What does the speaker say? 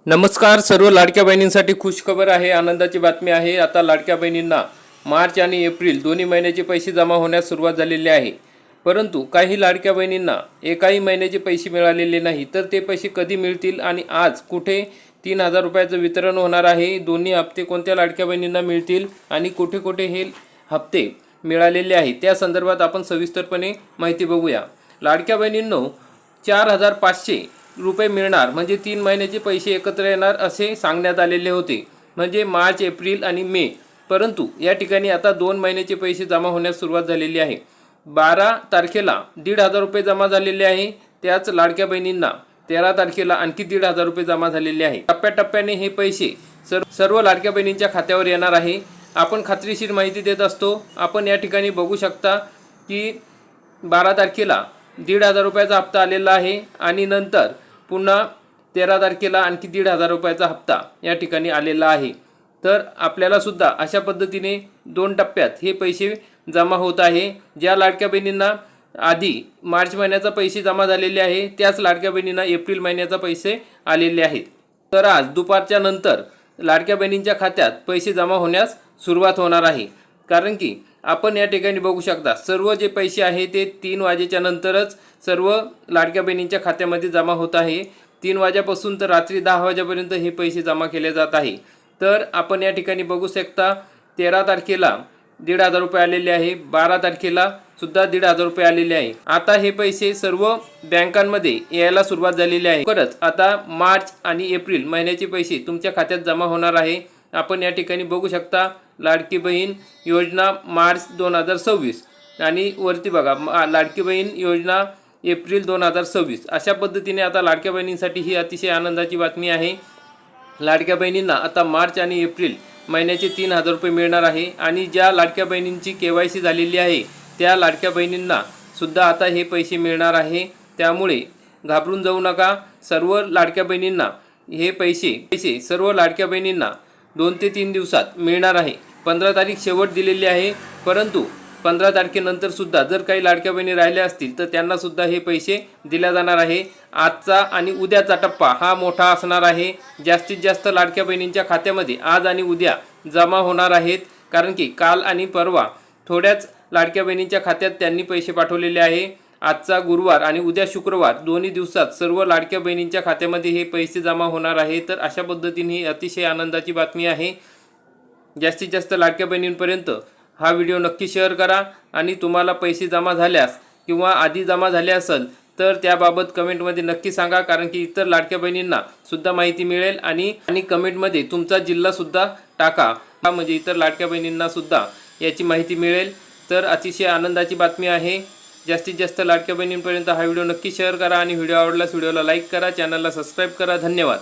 नमस्कार. सर्व लाडक्या बहिणींसाठी खुशखबर आहे, आनंदाची बातमी आहे. आता लाडक्या बहिणींना मार्च आणि एप्रिल दोन्ही महिन्याचे पैसे जमा होण्यास सुरुवात झालेली आहे. परंतु काही लाडक्या बहिणींना एकाही महिन्याचे पैसे मिळालेले नाही. तर ते पैसे कधी मिळतील आणि आज कुठे 3,000 रुपयाचं वितरण होणार आहे, दोन्ही हप्ते कोणत्या लाडक्या बहिणींना मिळतील आणि कुठे कुठे हे हप्ते मिळालेले आहेत, त्या संदर्भात आपण सविस्तरपणे माहिती बघूया. लाडक्या बहिणींनो, 4,500 रुपये मिळणार म्हणजे 3 महिन्याचे पैसे एकत्र येणार असे सांगण्यात आलेले होते, म्हणजे मार्च, एप्रिल आणि मे. परंतु या ठिकाणी आता 2 महिन्याचे पैसे जमा होण्यास सुरुवात झालेली आहे. 12 तारखेला 1,500 रुपये जमा झालेले आहे. त्याच लाडक्या बहिणींना 13 तारखेला आणखी 1,500 रुपये जमा झालेले आहे. टप्प्याटप्प्याने हे पैसे सर्व लाडक्या बहिणींच्या खात्यावर येणार आहे. आपण खात्रीशीर माहिती देत असतो. आपण या ठिकाणी बघू शकता की 12 तारखेला 1,500 रुपयाचा हप्ता आलेला आहे आणि नंतर पुन्हा 13 तारखेला आणखी 1,500 रुपयाचा हप्ता या ठिकाणी आलेला आहे. तर आपल्याला सुद्धा अशा पद्धतीने 2 टप्प्यात हे पैसे जमा होत आहे. ज्या लाडक्या बहिणींना आधी मार्च महिन्याचा पैसे जमा झालेले आहे, त्याच लाडक्या बहिणींना एप्रिल महिन्याचा पैसे आलेले आहेत. तर आज दुपारच्या नंतर लाडक्या बहिणींच्या खात्यात पैसे जमा होण्यास सुरुवात होणार आहे. कारण की आपण या ठिकाणी बघू शकता, सर्व जे पैसे आहे ते 3 वाजेच्या नंतरच सर्व लाडक्या बहिणींच्या खात्यामध्ये जमा होत आहे. 3 वाजेपासून तर रात्री 10 वाजेपर्यंत हे पैसे जमा केले जात आहे. तर आपण या ठिकाणी बघू शकता, 13 तारखेला 1,500 रुपये आलेले आहे, 12 तारखेला सुद्धा 1,500 रुपये आलेले आहे. आता हे पैसे सर्व बँकांमध्ये यायला सुरुवात झालेली आहे. खरंच आता मार्च आणि एप्रिल महिन्याचे पैसे तुमच्या खात्यात जमा होणार आहे. आपण या ठिकाणी बघू शकता, लाडकी बहीण योजना मार्च 2026 आणि वरती बघा लाडकी बहीण योजना एप्रिल 2026. अशा पद्धतीने आता लाडक्या बहिणींसाठी ही अतिशय आनंदाची बातमी आहे. लाडक्या बहिणींना आता मार्च आणि एप्रिल महिन्याचे 3,000 रुपये मिळणार आहे. आणि ज्या लाडक्या बहिणींची KYC झालेली आहे त्या लाडक्या बहिणींना सुद्धा आता हे पैसे मिळणार आहे. त्यामुळे घाबरून जाऊ नका. सर्व लाडक्या बहिणींना हे पैसे सर्व लाडक्या बहिणींना 2 ते 3 दिवसात मिळणार आहे. 15 तारीख शेवट दिलेली आहे. परंतु 15 तारखेनंतर सुद्धा जर काही लाडक्या बहिणी राहिल्या असतील तर त्यांना सुद्धा हे पैसे दिले जाणार आहे. आजचा आणि उद्याचा टप्पा हा मोठा असणार आहे. जास्तीत जास्त लाडक्या बहिणींच्या खात्यामध्ये आज आणि उद्या जमा होणार आहेत. कारण की काल आणि परवा थोड्याच लाडक्या बहिणींच्या खात्यात त्यांनी पैसे पाठवलेले आहे. आजचा गुरुवार आणि उद्या शुक्रवार दोन्ही दिवसात सर्व लाडक्या बहिणींच्या खात्यामध्ये हे पैसे जमा होणार आहे. तर अशा पद्धतीने ही अतिशय आनंदाची बातमी आहे. जास्तीत जास्त लाडक्या बहिणींपर्यंत हा व्हिडिओ नक्की शेअर करा. आणि तुम्हाला पैसे जमा झाल्यास किंवा आधी जमा झाले असेल तर त्याबाबत कमेंटमध्ये नक्की सांगा. कारण की इतर लाडक्या बहिणींना सुद्धा माहिती मिळेल. आणि कमेंटमध्ये तुमचा जिल्हासुद्धा टाका, म्हणजे इतर लाडक्या बहिणींना सुद्धा याची माहिती मिळेल. तर अतिशय आनंदाची बातमी आहे. जास्तीत जास्त लाडक्या बहिणींपर्यंत हा व्हिडिओ नक्की शेअर करा आणि व्हिडिओ आवडल्यास व्हिडिओला लाईक करा, चॅनलला सबस्क्राईब करा. धन्यवाद.